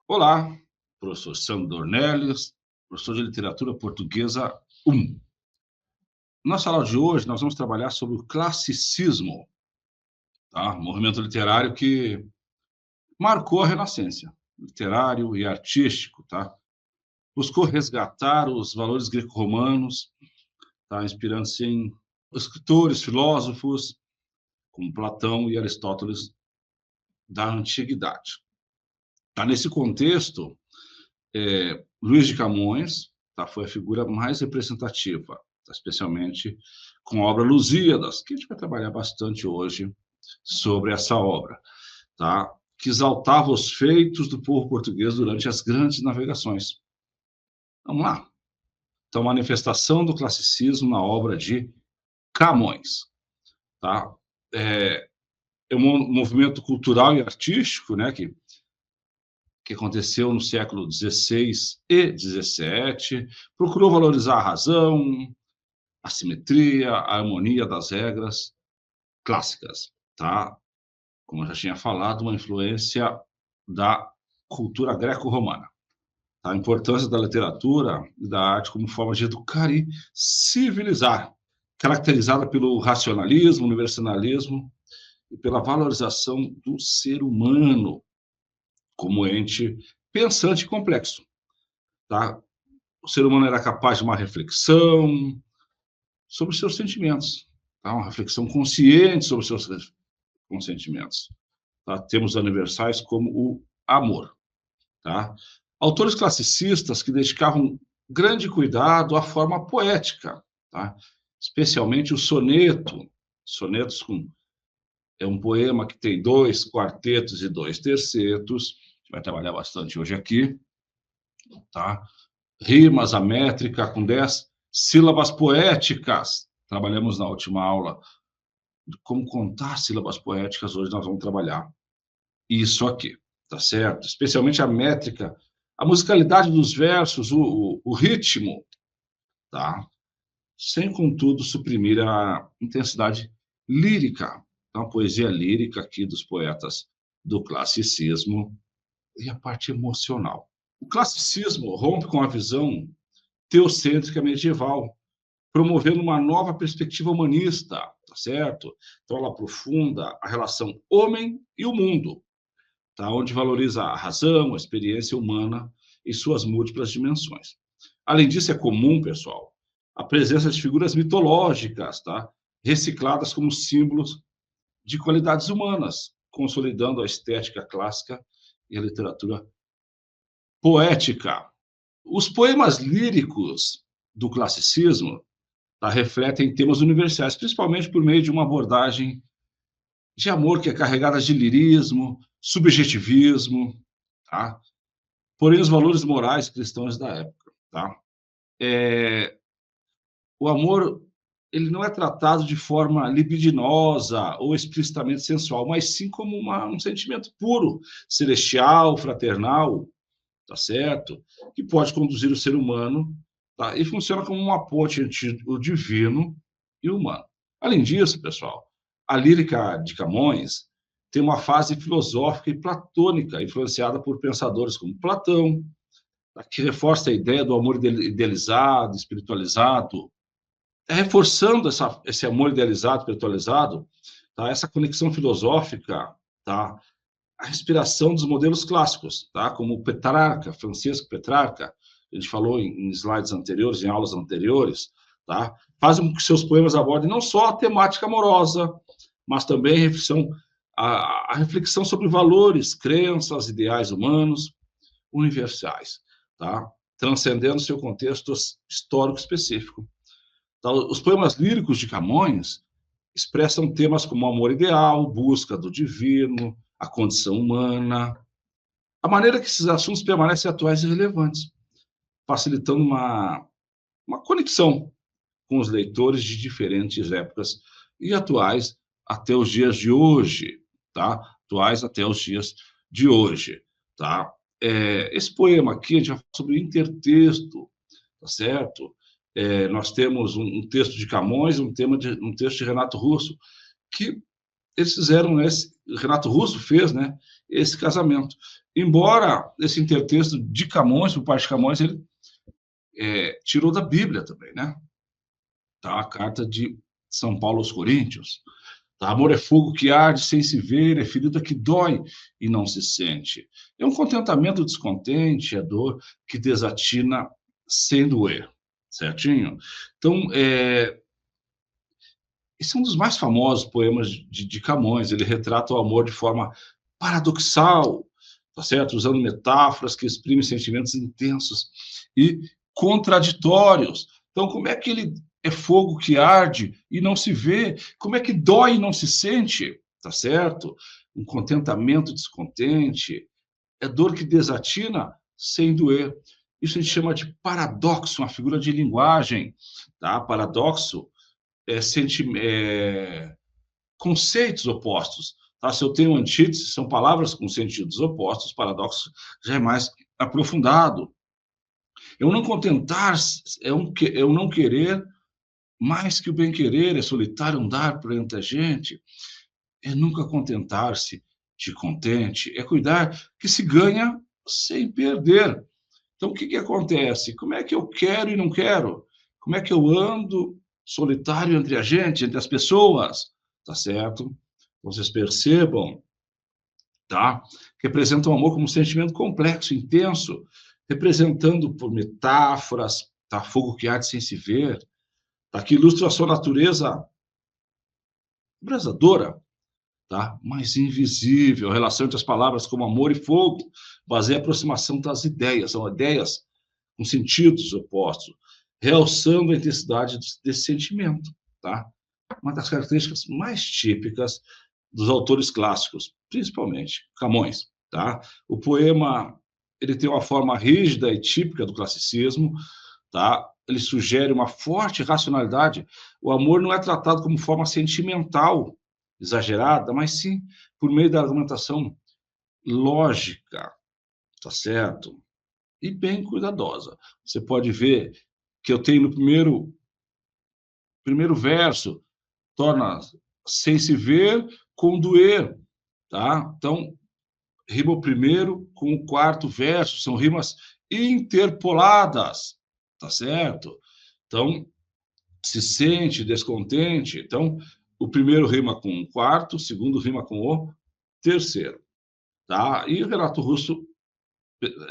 Olá, professor Sandro Dornelles, professor de Literatura Portuguesa 1. Nossa aula de hoje, nós vamos trabalhar sobre o classicismo, tá? Movimento literário que marcou a Renascença, literário e artístico, tá? Buscou resgatar os valores greco-romanos, tá? Inspirando-se em escritores, filósofos, como Platão e Aristóteles da antiguidade. Tá? Nesse contexto, Luís de Camões, tá, foi a figura mais representativa, tá, especialmente com a obra Lusíadas, que a gente vai trabalhar bastante hoje sobre essa obra, tá, que exaltava os feitos do povo português durante as grandes navegações. Vamos lá. Então, manifestação do classicismo na obra de Camões. Tá? É um movimento cultural e artístico, né, que aconteceu no século XVI e XVII, procurou valorizar a razão, a simetria, a harmonia das regras clássicas, tá? Como eu já tinha falado, uma influência da cultura greco-romana. A importância da literatura e da arte como forma de educar e civilizar, caracterizada pelo racionalismo, universalismo e pela valorização do ser humano como ente pensante e complexo, tá? O ser humano era capaz de uma reflexão sobre os seus sentimentos, tá? Uma reflexão consciente sobre os seus sentimentos. Tá? Temos universais como o amor. Tá? Autores classicistas que dedicavam grande cuidado à forma poética, tá? Especialmente o soneto. Sonetos é um poema que tem 2 quartetos e 2 tercetos. A gente vai trabalhar bastante hoje aqui. Tá? Rimas, a métrica com 10 sílabas poéticas. Trabalhamos na última aula de como contar sílabas poéticas. Hoje nós vamos trabalhar isso aqui, tá certo? Especialmente a métrica, a musicalidade dos versos, o ritmo, tá? Sem, contudo, suprimir a intensidade lírica, então, a poesia lírica aqui dos poetas do classicismo e a parte emocional. O classicismo rompe com a visão teocêntrica medieval, promovendo uma nova perspectiva humanista, tá certo? Então, ela aprofunda a relação homem e o mundo, tá? Onde valoriza a razão, a experiência humana em suas múltiplas dimensões. Além disso, é comum, pessoal, a presença de figuras mitológicas, tá? Recicladas como símbolos de qualidades humanas, consolidando a estética clássica e a literatura poética. Os poemas líricos do classicismo, tá, refletem temas universais, principalmente por meio de uma abordagem de amor que é carregada de lirismo, subjetivismo, tá? Porém, os valores morais cristãos da época, tá? O amor, ele não é tratado de forma libidinosa ou explicitamente sensual, mas sim como um sentimento puro, celestial, fraternal, tá certo? Que pode conduzir o ser humano, tá? E funciona como uma ponte entre o divino e o humano. Além disso, pessoal, a lírica de Camões tem uma fase filosófica e platônica, influenciada por pensadores como Platão, tá? Que reforça a ideia do amor idealizado, espiritualizado, reforçando esse amor idealizado, espiritualizado, tá? Essa conexão filosófica, tá? A inspiração dos modelos clássicos, tá? Como Petrarca, Francisco Petrarca, a gente falou em slides anteriores, em aulas anteriores, tá? Fazem com que seus poemas abordem não só a temática amorosa, mas também a reflexão sobre valores, crenças, ideais humanos universais, tá? Transcendendo seu contexto histórico específico. Então, os poemas líricos de Camões expressam temas como o amor ideal, busca do divino, a condição humana, a maneira que esses assuntos permanecem atuais e relevantes, facilitando uma conexão com os leitores de diferentes épocas e atuais até os dias de hoje, tá? Atuais até os dias de hoje, tá? Esse poema aqui, a gente vai falar sobre intertexto, tá certo? Nós temos um texto de Camões, um texto de Renato Russo, que eles fizeram, né, Renato Russo fez, né, esse casamento. Embora esse intertexto de Camões, por parte de Camões, ele tirou da Bíblia também, né? Tá? A carta de São Paulo aos Coríntios. Tá? Amor é fogo que arde sem se ver, é ferida que dói e não se sente. É um contentamento descontente, é dor que desatina sem doer. Certinho? Então, esse é um dos mais famosos poemas de Camões. Ele retrata o amor de forma paradoxal, tá certo? Usando metáforas que exprimem sentimentos intensos e contraditórios. Então, como é que ele é fogo que arde e não se vê? Como é que dói e não se sente? Tá certo? Um contentamento descontente, é dor que desatina sem doer. Isso a gente chama de paradoxo, uma figura de linguagem, tá? Paradoxo é conceitos opostos. Tá? Se eu tenho antítese, são palavras com sentidos opostos, paradoxo já é mais aprofundado. Eu não contentar, eu não querer mais que o bem-querer, é solitário andar por entre a gente, é nunca contentar-se de contente, é cuidar que se ganha sem perder. Então, o que acontece? Como é que eu quero e não quero? Como é que eu ando solitário entre a gente, entre as pessoas? Tá certo? Vocês percebam, tá? Representa o amor como um sentimento complexo, intenso, representando por metáforas, tá? Fogo que arde sem se ver, tá? Que ilustra a sua natureza abrasadora, tá? Mas invisível. A relação entre as palavras como amor e fogo baseia a aproximação das ideias, são ideias com sentidos opostos, realçando a intensidade desse sentimento, tá? Uma das características mais típicas dos autores clássicos, principalmente Camões, tá? O poema, ele tem uma forma rígida e típica do classicismo, tá? Ele sugere uma forte racionalidade. O amor não é tratado como forma sentimental exagerada, mas sim por meio da argumentação lógica, tá certo? E bem cuidadosa. Você pode ver que eu tenho no primeiro verso, torna sem se ver com doer, tá? Então, rima o primeiro com o quarto verso, são rimas interpoladas, tá certo? Então, se sente descontente, então, o primeiro rima com o quarto, o segundo rima com o terceiro, tá? E o Renato Russo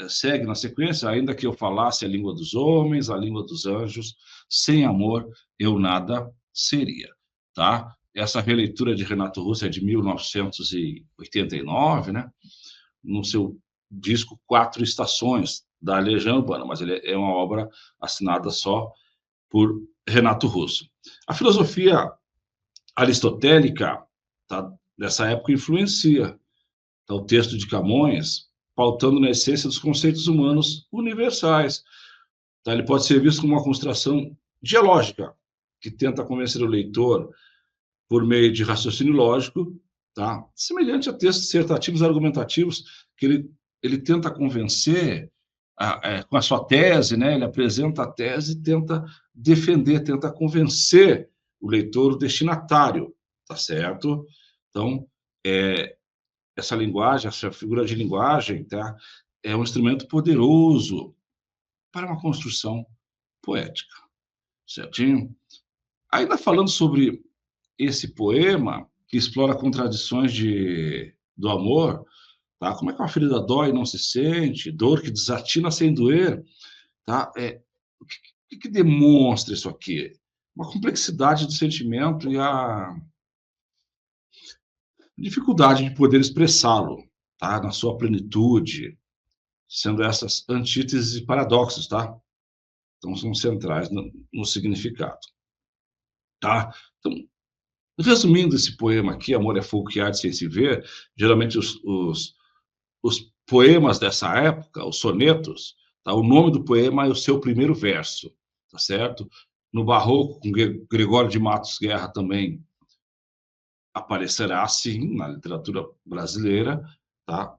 segue na sequência, ainda que eu falasse a língua dos homens, a língua dos anjos, sem amor eu nada seria, tá? Essa releitura de Renato Russo é de 1989, né? No seu disco Quatro Estações, da Legião Urbana, mas ele é uma obra assinada só por Renato Russo. A filosofia aristotélica, tá, dessa época influencia, tá, o texto de Camões, pautando na essência dos conceitos humanos universais. Tá? Ele pode ser visto como uma construção dialógica, que tenta convencer o leitor por meio de raciocínio lógico, tá? Semelhante a textos dissertativos argumentativos, que ele tenta convencer com a sua tese, né? Ele apresenta a tese e tenta defender, tenta convencer o leitor, o destinatário, tá certo? Então, essa linguagem, essa figura de linguagem, tá? É um instrumento poderoso para uma construção poética, certinho? Ainda falando sobre esse poema, que explora contradições do amor, tá? Como é que uma ferida dói e não se sente, dor que desatina sem doer, tá? O que demonstra isso aqui? Uma complexidade do sentimento e a dificuldade de poder expressá-lo, tá? Na sua plenitude, sendo essas antíteses e paradoxos, tá? Então, são centrais no significado, tá? Então, resumindo esse poema aqui, Amor é fogo que arde sem se ver, geralmente os poemas dessa época, os sonetos, tá? O nome do poema é o seu primeiro verso, tá certo? No Barroco, com Gregório de Matos Guerra também aparecerá assim na literatura brasileira, tá?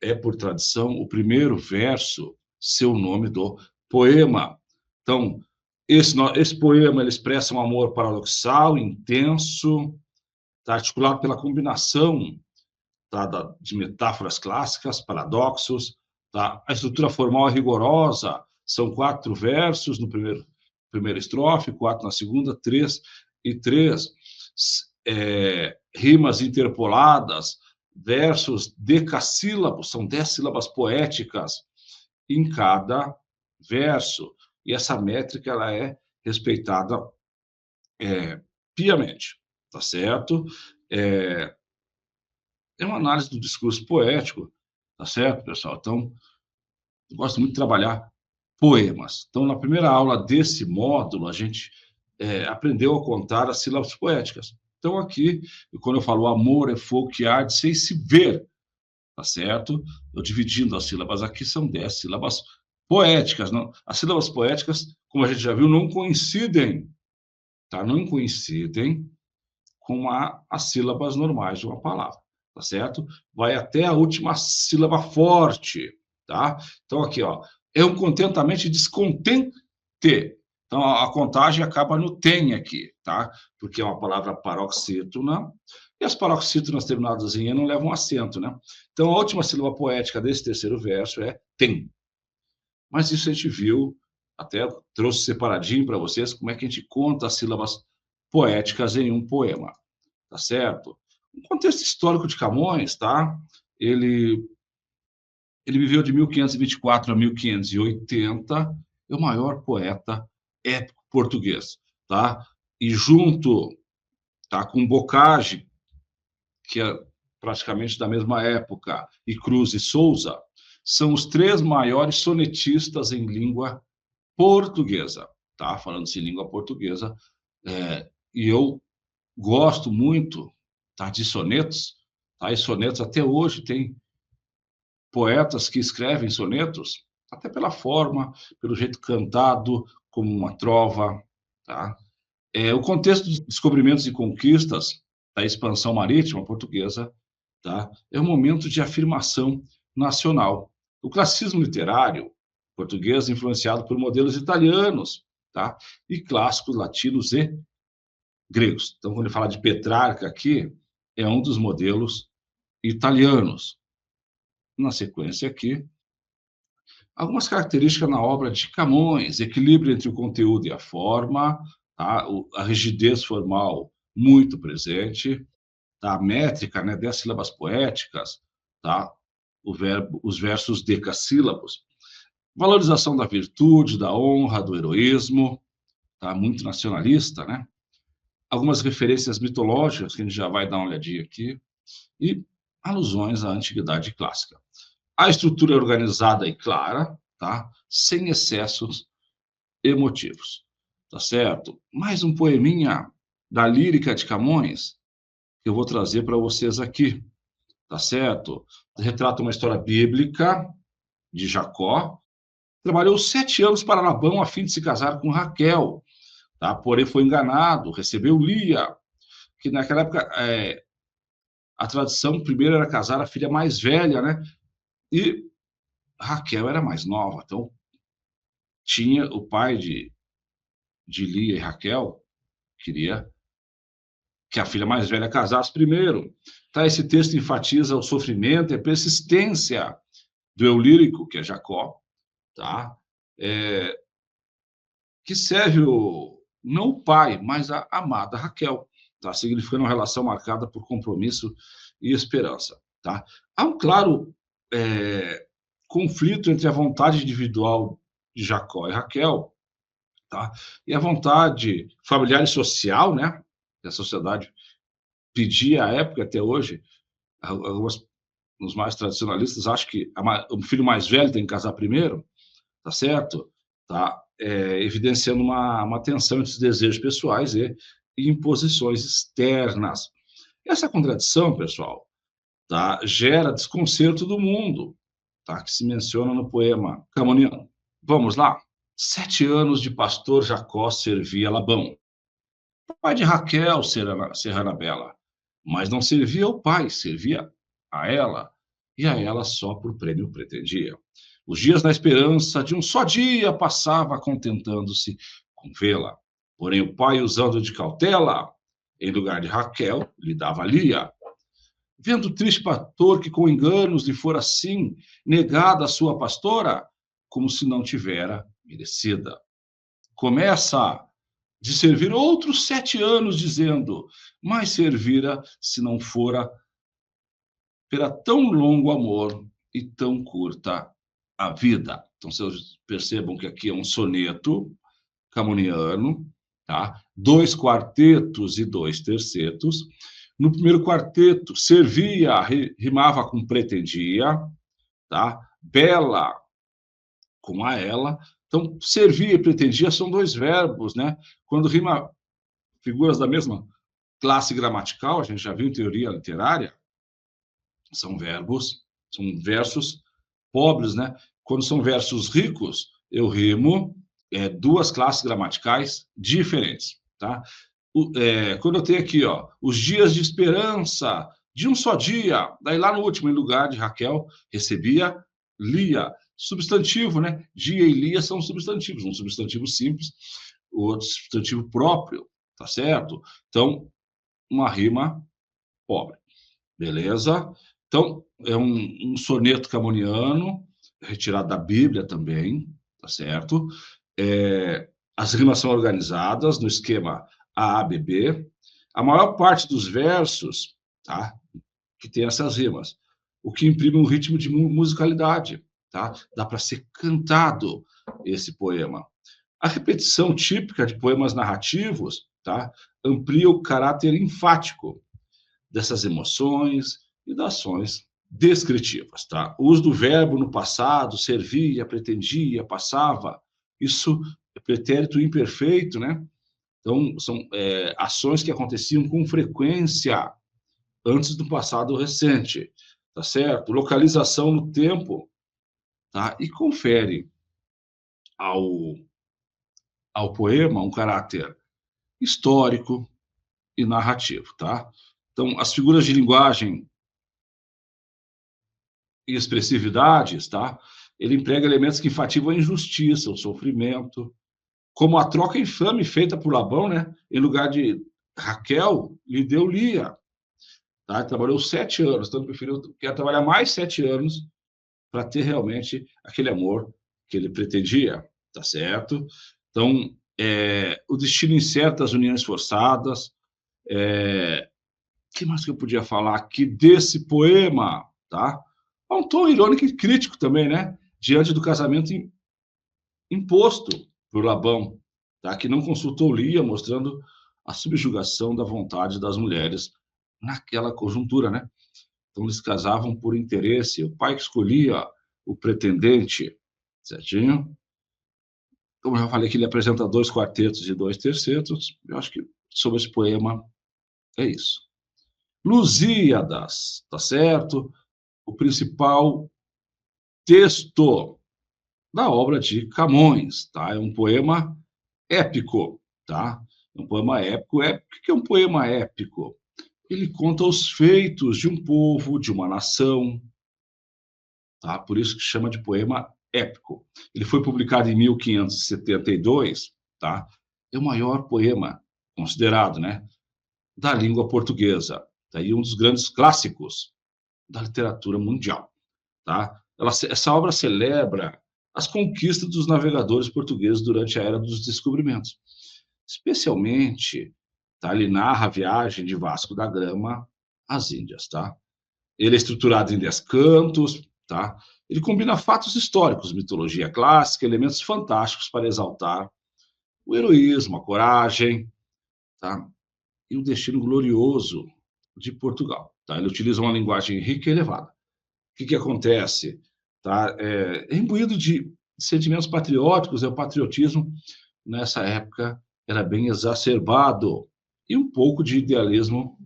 É por tradição o primeiro verso ser o nome do poema. Então, esse poema ele expressa um amor paradoxal, intenso, está articulado pela combinação, tá, de metáforas clássicas, paradoxos, tá? A estrutura formal é rigorosa, são 4 versos no primeira estrofe, 4 na segunda, 3 e 3, rimas interpoladas, versos decassílabos, são 10 sílabas poéticas em cada verso, e essa métrica ela é respeitada piamente, tá certo? É uma análise do discurso poético, tá certo, pessoal? Então, eu gosto muito de trabalhar poemas. Então, na primeira aula desse módulo, a gente aprendeu a contar as sílabas poéticas. Então, aqui, quando eu falo amor é fogo que arde sem se ver, tá certo? Eu dividindo as sílabas aqui, são 10 sílabas poéticas. Não? As sílabas poéticas, como a gente já viu, não coincidem, tá? Não coincidem com as sílabas normais de uma palavra, tá certo? Vai até a última sílaba forte, tá? Então, aqui, ó, é um contentamento descontente. Então, a contagem acaba no tem aqui, tá? Porque é uma palavra paroxítona, e as paroxítonas terminadas em E não levam acento, né? Então, a última sílaba poética desse terceiro verso é tem. Mas isso a gente viu, até trouxe separadinho para vocês, como é que a gente conta as sílabas poéticas em um poema, tá certo? O contexto histórico de Camões, tá? Ele viveu de 1524 a 1580, é o maior poeta épico português, tá? E junto, tá, com Bocage, que é praticamente da mesma época, e Cruz e Souza, são os 3 maiores sonetistas em língua portuguesa, tá? Falando-se em língua portuguesa, e eu gosto muito, tá, de sonetos, tá? E sonetos até hoje tem poetas que escrevem sonetos, até pela forma, pelo jeito cantado, como uma trova, tá? O contexto dos descobrimentos e conquistas da expansão marítima portuguesa, tá? É um momento de afirmação nacional. O classicismo literário português influenciado por modelos italianos, tá? E clássicos latinos e gregos. Então, quando ele fala de Petrarca aqui, é um dos modelos italianos. Na sequência aqui, algumas características na obra de Camões: equilíbrio entre o conteúdo e a forma, tá? A rigidez formal muito presente, tá? A métrica, né, 10 sílabas poéticas, tá? Os versos decassílabos. Valorização da virtude, da honra, do heroísmo, tá? Muito nacionalista, né? Algumas referências mitológicas, que a gente já vai dar uma olhadinha aqui, e alusões à antiguidade clássica. A estrutura é organizada e clara, tá? Sem excessos emotivos, tá certo? Mais um poeminha da lírica de Camões que eu vou trazer para vocês aqui, tá certo? Retrata uma história bíblica de Jacó. Trabalhou 7 anos para Labão a fim de se casar com Raquel, tá? Porém foi enganado, recebeu Lia, que naquela época a tradição primeiro era casar a filha mais velha, né? E Raquel era mais nova, então tinha o pai de Lia e Raquel queria que a filha mais velha casasse primeiro. Tá? Esse texto enfatiza o sofrimento e a persistência do eu lírico, que é Jacó, tá? Que serve não o pai, mas a amada Raquel, tá? Significando uma relação marcada por compromisso e esperança. Tá? Há um claro conflito entre a vontade individual de Jacó e Raquel, tá? E a vontade familiar e social, né? Que a sociedade pedia à época, até hoje. Algumas, os mais tradicionalistas acham que o filho mais velho tem que casar primeiro, tá certo? Tá? Evidenciando uma tensão entre os desejos pessoais e imposições externas. Essa contradição, pessoal, tá, gera desconcerto do mundo, tá, que se menciona no poema camoniano. Vamos lá? 7 anos de pastor Jacó servia Labão, pai de Raquel, Serrana Bela, mas não servia ao pai, servia a ela, e a ela só por prêmio pretendia. Os dias na esperança de um só dia passava contentando-se com vê-la. Porém, o pai, usando de cautela, Em lugar de Raquel, lhe dava Lia. Vendo o triste pastor que com enganos lhe fora assim negada a sua pastora, como se não tivera merecida. Começa de servir outros 7 anos, dizendo, mas servira se não fora pela tão longo amor e tão curta a vida. Então, vocês percebam que aqui é um soneto camoniano, tá? 2 quartetos e 2 tercetos. No primeiro quarteto, servia, rimava com pretendia, tá? Bela com a ela. Então, servia e pretendia são 2 verbos, né? Quando rima figuras da mesma classe gramatical, a gente já viu em teoria literária, são verbos, são versos pobres, né? Quando são versos ricos, eu rimo 2 classes gramaticais diferentes, tá? Quando eu tenho aqui, ó, os dias de esperança de um só dia, daí lá no último, em lugar de Raquel, recebia Lia, substantivo, né? Dia e Lia são substantivos, um substantivo simples, o outro substantivo próprio, tá certo? Então, uma rima pobre, beleza? Então, é um soneto camoniano, retirado da Bíblia também, tá certo? As rimas são organizadas no esquema AABB. A maior parte dos versos, tá? Que tem essas rimas, o que imprime um ritmo de musicalidade, tá? Dá para ser cantado esse poema. A repetição típica de poemas narrativos, tá? Amplia o caráter enfático dessas emoções e das ações descritivas, tá? O uso do verbo no passado, servia, pretendia, passava, isso é pretérito imperfeito, né? Então, são ações que aconteciam com frequência antes do passado recente, tá certo? Localização no tempo, tá? E confere ao poema um caráter histórico e narrativo, tá? Então, as figuras de linguagem e expressividades, tá? Ele emprega elementos que enfativam a injustiça, o sofrimento, como a troca infame feita por Labão, né? Em lugar de Raquel, lhe deu Lia, tá? Ele trabalhou 7 anos, então ele preferiu quer trabalhar mais 7 anos para ter realmente aquele amor que ele pretendia, tá certo? Então, o destino incerto das uniões forçadas. O que mais que eu podia falar aqui desse poema, tá? Há um tom irônico e crítico também, né? Diante do casamento imposto por Labão, tá? Que não consultou Lia, mostrando a subjugação da vontade das mulheres naquela conjuntura, né? Então, eles casavam por interesse, o pai que escolhia o pretendente, certinho? Como eu já falei que ele apresenta 2 quartetos e 2 tercetos, eu acho que sobre esse poema é isso. Lusíadas, tá certo? O principal texto da obra de Camões, tá? É um poema épico, tá? É um poema épico. O que é um poema épico? Ele conta os feitos de um povo, de uma nação, tá? Por isso que chama de poema épico. Ele foi publicado em 1572, tá? É o maior poema considerado, né, da língua portuguesa. Daí um dos grandes clássicos da literatura mundial, tá? Essa obra celebra as conquistas dos navegadores portugueses durante a Era dos Descobrimentos. Especialmente, tá? Ele narra a viagem de Vasco da Gama às Índias, tá? Ele é estruturado em 10 cantos, tá? Ele combina fatos históricos, mitologia clássica, elementos fantásticos para exaltar o heroísmo, a coragem, tá? E o destino glorioso de Portugal, tá? Ele utiliza uma linguagem rica e elevada. O que acontece? Tá? Imbuído de sentimentos patrióticos, o patriotismo nessa época era bem exacerbado e um pouco de idealismo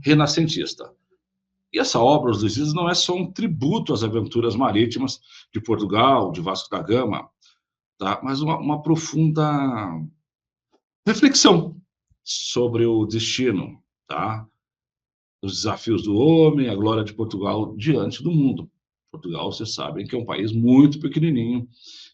renascentista. E essa obra, Os Lusíadas, não é só um tributo às aventuras marítimas de Portugal, de Vasco da Gama, tá? Mas uma profunda reflexão sobre o destino, tá? Os desafios do homem, a glória de Portugal diante do mundo. Portugal, vocês sabem que é um país muito pequenininho,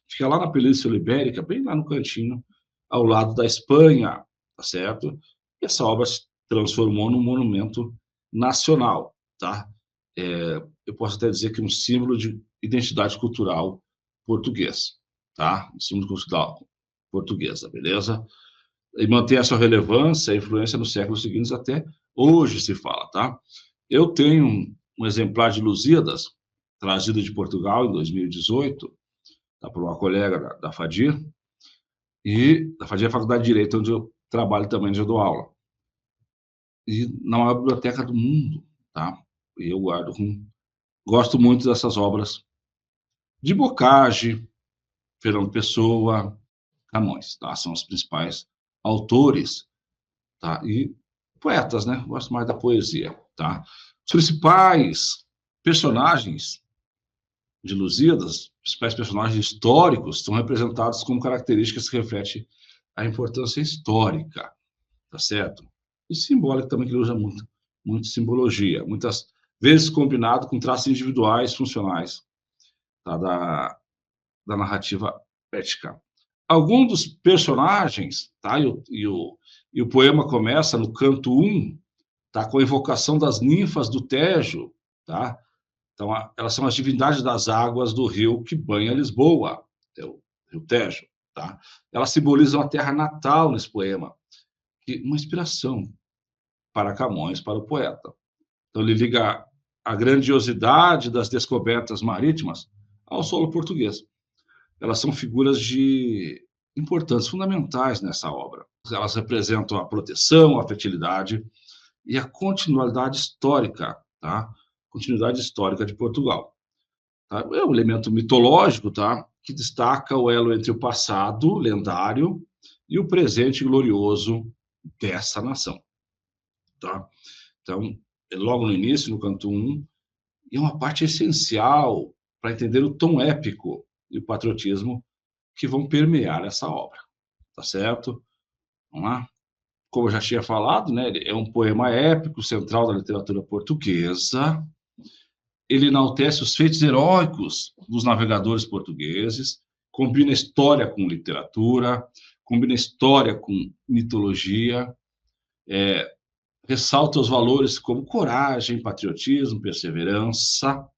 fica lá na Península Ibérica, bem lá no cantinho, ao lado da Espanha, tá certo? E essa obra se transformou num monumento nacional, tá? Eu posso até dizer que é um símbolo de identidade cultural português, tá? Um símbolo cultural portuguesa, beleza? E mantém a sua relevância e influência nos séculos seguintes até hoje se fala, tá? Eu tenho um exemplar de Lusíadas, trazido de Portugal em 2018, tá, por uma colega da FADIR, e da FADIR é a Faculdade de Direito, onde eu trabalho também, onde eu dou aula. E na maior biblioteca do mundo, tá? E eu gosto muito dessas obras de Bocage, Fernando Pessoa, Camões, tá? São os principais autores, tá? E poetas, né? Gosto mais da poesia, tá? Os principais personagens de Lusíadas, os principais personagens históricos, são representados como características que refletem a importância histórica, tá certo? E simbólica também, que ele usa muito simbologia, muitas vezes combinado com traços individuais funcionais, tá? Da narrativa ética. Alguns dos personagens, tá? E o poema começa no canto 1, tá? Com a invocação das ninfas do Tejo, tá? Então, elas são as divindades das águas do rio que banha Lisboa, é o rio Tejo, tá? Elas simbolizam a terra natal nesse poema, que uma inspiração para Camões, para o poeta. Então, ele liga a grandiosidade das descobertas marítimas ao solo português. Elas são figuras de importantes, fundamentais nessa obra. Elas representam a proteção, a fertilidade e a continuidade histórica, tá? Continuidade histórica de Portugal. Tá? É um elemento mitológico, tá? Que destaca o elo entre o passado lendário e o presente glorioso dessa nação, tá? Então, logo no início, no canto 1, é uma parte essencial para entender o tom épico e o patriotismo que vão permear essa obra, tá certo? Vamos lá? Como eu já tinha falado, né, é um poema épico central da literatura portuguesa. Ele enaltece os feitos heróicos dos navegadores portugueses, combina história com literatura, combina história com mitologia, ressalta os valores como coragem, patriotismo, perseverança,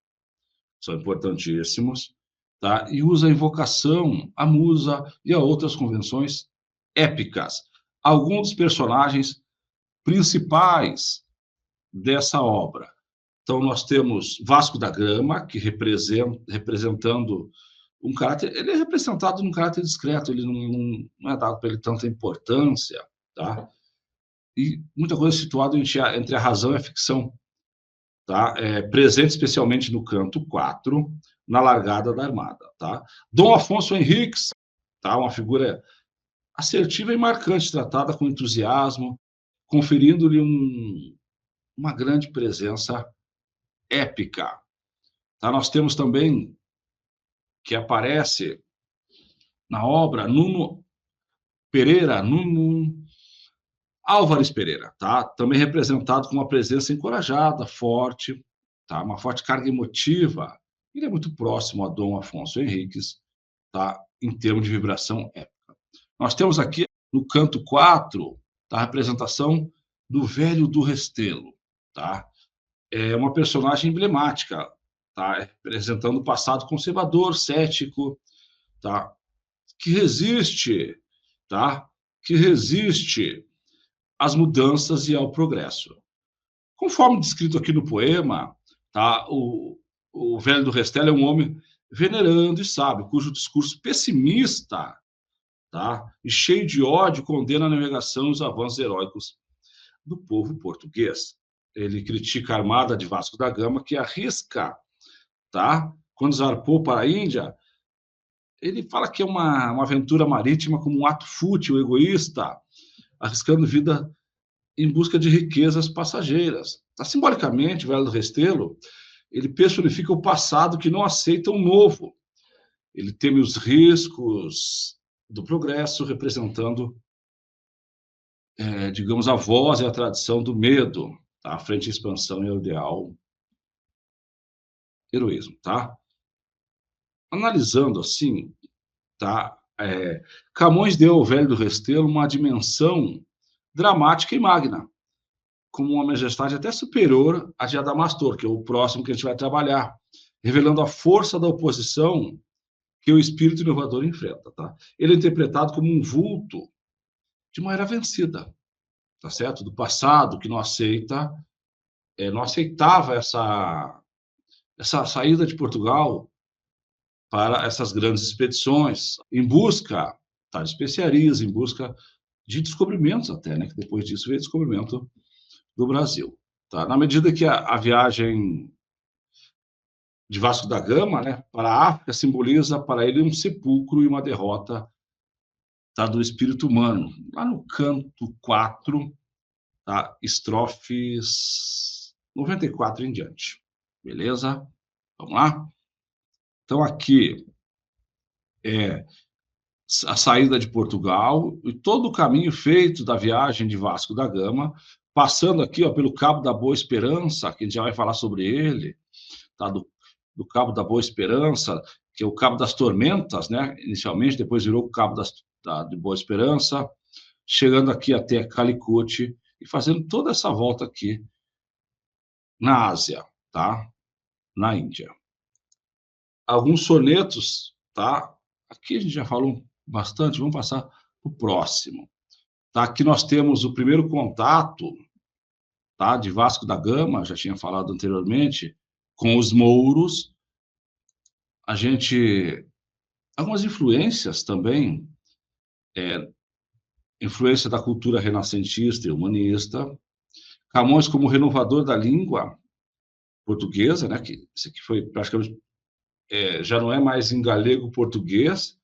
são importantíssimos, tá? E usa a invocação, a musa e a outras convenções épicas. Alguns dos personagens principais dessa obra. Então, nós temos Vasco da Gama, que representando um caráter, ele é representado num caráter discreto, ele não é dado para ele tanta importância, tá? E muita coisa situada entre a razão e a ficção, tá? Presente especialmente no canto 4, na largada da armada, tá? Dom Afonso Henriques, tá? Uma figura assertiva e marcante, tratada com entusiasmo, conferindo-lhe uma grande presença épica. Tá? Nós temos também, que aparece na obra, Nuno Álvares Pereira, tá? Também representado com uma presença encorajada, forte, tá? Uma forte carga emotiva. Ele é muito próximo a Dom Afonso Henriques, tá? Em termos de vibração épica. Nós temos aqui, no canto 4, tá? A representação do Velho do Restelo, tá? É uma personagem emblemática, tá? Representando o passado conservador, cético, tá? Que resiste, tá? Que resiste às mudanças e ao progresso. Conforme descrito aqui no poema, tá? O Velho do Restelo é um homem venerando e sábio, cujo discurso pessimista, tá? E cheio de ódio condena a navegação e os avanços heróicos do povo português. Ele critica a armada de Vasco da Gama, que arrisca, tá? Quando zarpou para a Índia, ele fala que é uma aventura marítima como um ato fútil, egoísta, arriscando vida em busca de riquezas passageiras. Tá? Simbolicamente, o Velho do Restelo, ele personifica o passado que não aceita o novo. Ele teme os riscos do progresso, representando, digamos, a voz e a tradição do medo, tá? Frente à expansão e ao ideal heroísmo, tá? Analisando assim, tá? Camões deu ao Velho do Restelo uma dimensão dramática e magna, como uma majestade até superior à de Adamastor, que é o próximo que a gente vai trabalhar, revelando a força da oposição que o espírito inovador enfrenta, tá? Ele é interpretado como um vulto de uma era vencida, tá certo? Do passado, que não aceita, não aceitava essa saída de Portugal para essas grandes expedições, em busca, tá, de especiarias, em busca de descobrimentos até, né? Que depois disso veio o descobrimento do Brasil, tá? Na medida que a viagem de Vasco da Gama, né, para a África simboliza para ele um sepulcro e uma derrota, tá, do espírito humano. Lá no canto 4, tá, estrofes 94 em diante. Beleza? Vamos lá? Então aqui é a saída de Portugal e todo o caminho feito da viagem de Vasco da Gama, passando aqui, ó, pelo Cabo da Boa Esperança, que a gente já vai falar sobre ele, tá? Do Cabo da Boa Esperança, que é o Cabo das Tormentas, né? Inicialmente, depois virou o Cabo de Boa Esperança, chegando aqui até Calicut e fazendo toda essa volta aqui na Ásia, tá? Na Índia. Alguns sonetos, tá? Aqui a gente já falou bastante, vamos passar para o próximo. Tá? Aqui nós temos o primeiro contato, tá? De Vasco da Gama, já tinha falado anteriormente, com os mouros. A gente algumas influências também, influência da cultura renascentista e humanista. Camões como renovador da língua portuguesa, né? Que isso aqui foi praticamente, já não é mais em galego-português,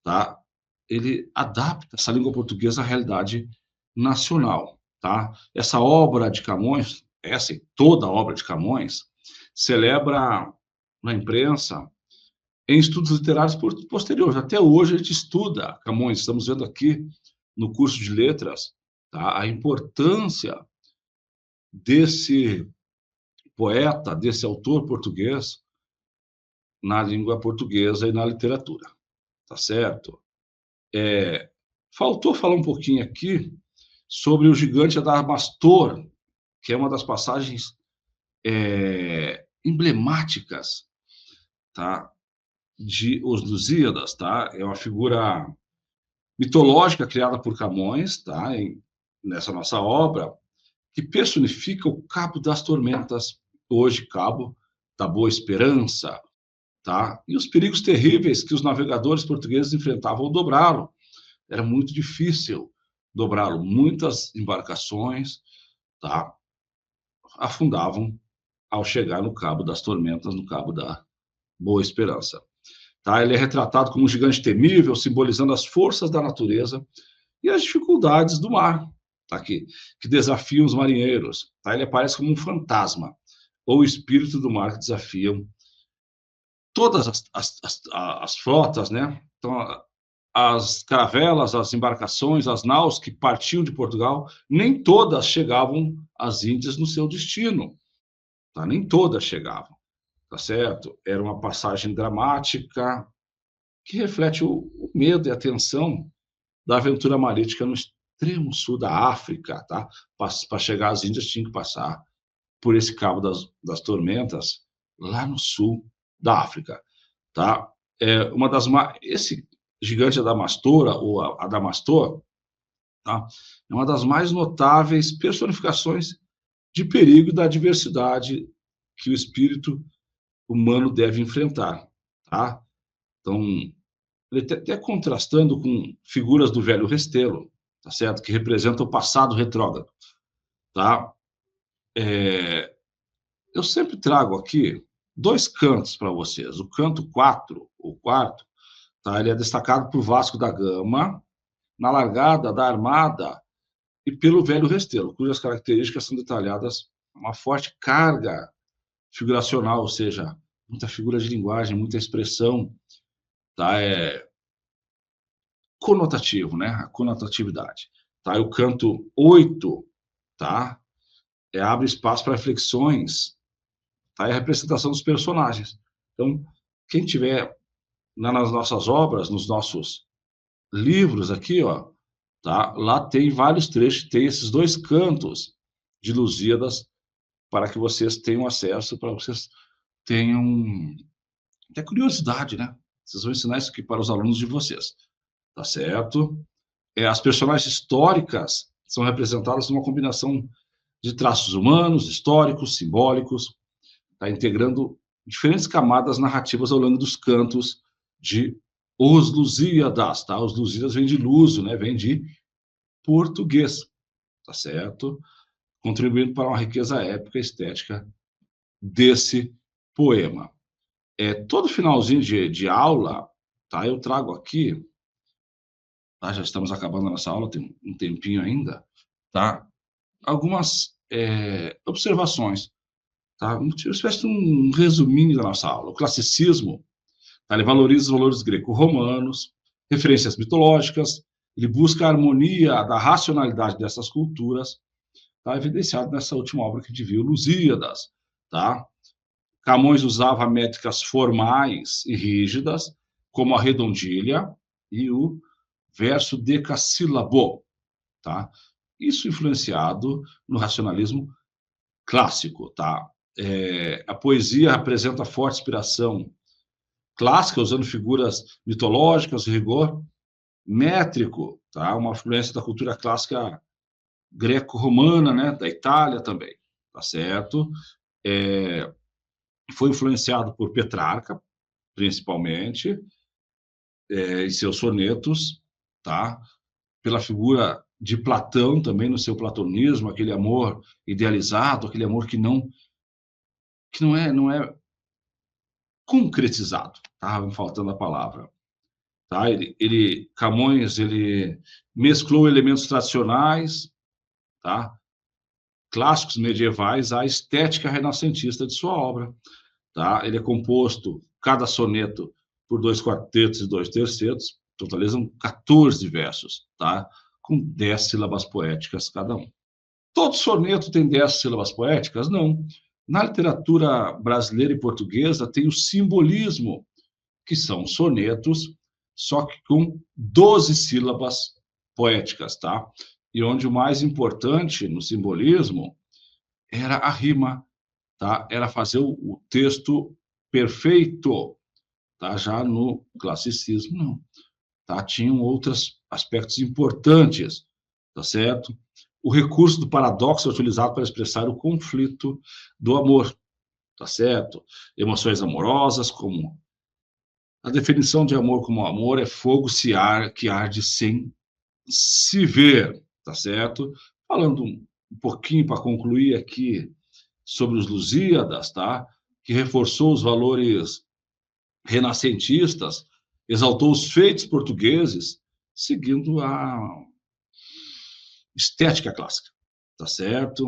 tá? Ele adapta essa língua portuguesa à realidade nacional, tá? Essa obra de Camões, essa e toda a obra de Camões, celebra na imprensa, em estudos literários posteriores. Até hoje a gente estuda Camões, estamos vendo aqui no curso de letras, tá? A importância desse poeta, desse autor português na língua portuguesa e na literatura, tá certo? Faltou falar um pouquinho aqui sobre o gigante Adamastor, que é uma das passagens emblemáticas, tá? De Os Lusíadas, tá? É uma figura mitológica criada por Camões, tá? Nessa nossa obra, que personifica o Cabo das Tormentas, hoje Cabo da Boa Esperança, tá? E os perigos terríveis que os navegadores portugueses enfrentavam ao dobrá-lo. Era muito difícil dobrá-lo. Muitas embarcações, tá, afundavam ao chegar no Cabo das Tormentas, no Cabo da Boa Esperança. Tá? Ele é retratado como um gigante temível, simbolizando as forças da natureza e as dificuldades do mar, tá? Que desafiam os marinheiros. Tá? Ele aparece como um fantasma, ou espírito do mar que desafiam todas as frotas, né? Então, as caravelas, as embarcações, as naus que partiam de Portugal, nem todas chegavam às Índias no seu destino, tá? Nem todas chegavam, tá certo? Era uma passagem dramática que reflete o medo e a tensão da aventura marítima no extremo sul da África, tá? Para chegar às Índias tinha que passar por esse Cabo das Tormentas, lá no sul da África, tá? Esse gigante Adamastor, ou Adamastor, tá? É uma das mais notáveis personificações de perigo e da adversidade que o espírito humano deve enfrentar, tá? Então, ele até contrastando com figuras do Velho Restelo, tá certo? Que representam o passado retrógrado, tá? Eu sempre trago aqui dois cantos para vocês. O canto 4, o quarto, tá? Ele é destacado por Vasco da Gama, na largada da Armada e pelo Velho Restelo, cujas características são detalhadas uma forte carga figuracional, ou seja, muita figura de linguagem, muita expressão, tá? Conotativo, né? A conotatividade. Tá? E o canto 8, tá? Abre espaço para reflexões, tá? E a representação dos personagens. Então, quem tiver nas nossas obras, nos nossos livros aqui, ó, tá? Lá tem vários trechos, tem esses 2 cantos de Lusíadas para que vocês tenham acesso, para vocês tenham até curiosidade, né? Vocês vão ensinar isso aqui para os alunos de vocês, tá certo? As personagens históricas são representadas numa combinação de traços humanos, históricos, simbólicos, tá? Integrando diferentes camadas narrativas ao longo dos cantos de Os Lusíadas, tá? Os Lusíadas vem de luso, né? Vem de português, tá certo? Contribuindo para uma riqueza épica e estética desse poema. Todo finalzinho de aula, tá? Eu trago aqui, tá? Já estamos acabando a nossa aula, tem um tempinho ainda, tá? Algumas observações, tá? Uma espécie de um resuminho da nossa aula. O classicismo, tá? Ele valoriza os valores greco-romanos, referências mitológicas, ele busca a harmonia da racionalidade dessas culturas, tá? Evidenciado nessa última obra que a gente viu, Lusíadas, tá? Camões usava métricas formais e rígidas, como a redondilha e o verso decassílabo, tá? Isso influenciado no racionalismo clássico, tá? A poesia apresenta forte inspiração clássica, usando figuras mitológicas, rigor métrico, tá? Uma influência da cultura clássica greco-romana, né? Da Itália também, tá certo? Foi influenciado por Petrarca, principalmente, em seus sonetos, tá? Pela figura de Platão também no seu platonismo, aquele amor idealizado, aquele amor que não é concretizado, tá? Me faltando a palavra, tá? Camões, ele mesclou elementos tradicionais, tá? Clássicos medievais à estética renascentista de sua obra, tá? Ele é composto, cada soneto, por 2 quartetos e 2 tercetos, totalizam 14 versos, tá? Com 10 sílabas poéticas cada um. Todo soneto tem 10 sílabas poéticas? Não. Na literatura brasileira e portuguesa tem o simbolismo, que são sonetos, só que com 12 sílabas poéticas, tá? E onde o mais importante no simbolismo era a rima, tá? Era fazer o texto perfeito, tá? Já no classicismo, não, tá? Tinham outros aspectos importantes, tá certo? O recurso do paradoxo é utilizado para expressar o conflito do amor, tá certo? Emoções amorosas, como a definição de amor como amor é fogo que arde sem se ver, tá certo? Falando um pouquinho para concluir aqui sobre os Lusíadas, tá? Que reforçou os valores renascentistas, exaltou os feitos portugueses, seguindo a estética clássica, tá certo?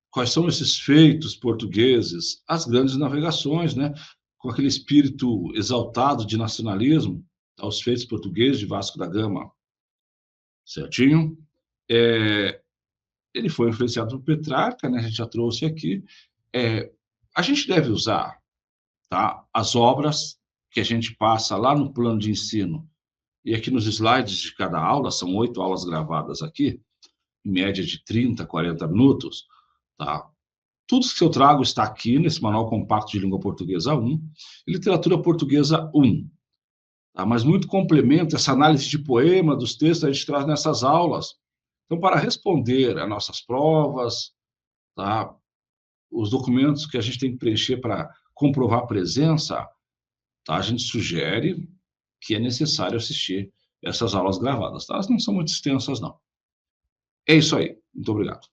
Quais são esses feitos portugueses? As grandes navegações, né? Com aquele espírito exaltado de nacionalismo, aos feitos portugueses de Vasco da Gama, certinho? Ele foi influenciado por Petrarca, né? A gente já trouxe aqui. A gente deve usar, tá? As obras que a gente passa lá no plano de ensino e aqui nos slides de cada aula, são 8 aulas gravadas aqui, em média de 30, 40 minutos, tá? Tudo que eu trago está aqui nesse Manual Compacto de Língua Portuguesa 1 e Literatura Portuguesa 1. Tá? Mas muito complemento, essa análise de poema, dos textos, a gente traz nessas aulas. Então, para responder a nossas provas, tá? Os documentos que a gente tem que preencher para comprovar a presença, tá? A gente sugere que é necessário assistir essas aulas gravadas. Tá? Elas não são muito extensas, não. É isso aí. Muito obrigado.